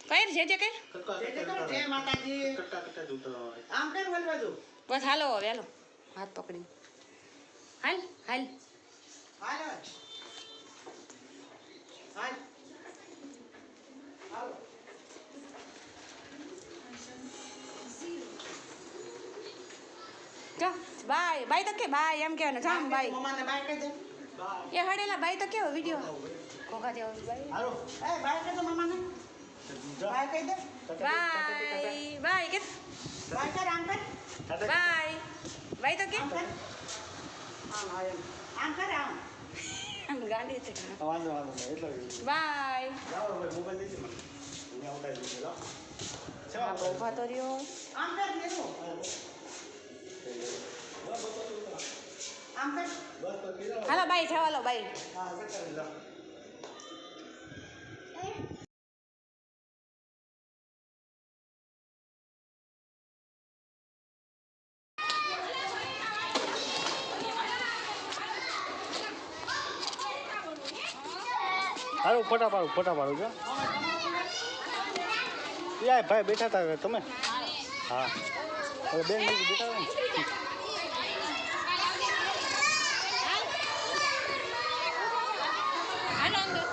કઈ જે જે કઈ જય માતાજી. આમ કઈ બોલવા દો. બસ હાલો હવે હાલો હાથ પકડી હાલ હાલ હાલ હાલ હાલ. જા બાય બાય તો કે બાય એમ કહેવાનું જામ બાય મમ્માને બાય કહી દે. એ હડેલા બાય તો કેવો વિડીયો કોકા જેવો બાય હાલો એ બાય કહી દે મમ્માને. બાય કહી દે. બાય બાય કે બાય કર આમ કર. બાય બાય તો કે આમ કર. આમ કર આમ. આમ ગાંડી છે વાંધો નહીં એટલો બાય જાઓ હવે મોબાઈલ દીધી મને અહીંયા ઉડાવી દીધેલો હા બહુ ભાતો રહ્યો આમ કર લેજો. આમ કર. બસ તો કીધો હાલો બાય જવાલો બાય હા સર લો હારું ફોટા પાડું છો યાર ભાઈ બેઠા હતા તમે હા હવે બેન બેઠા હોય ને હાલો અંદર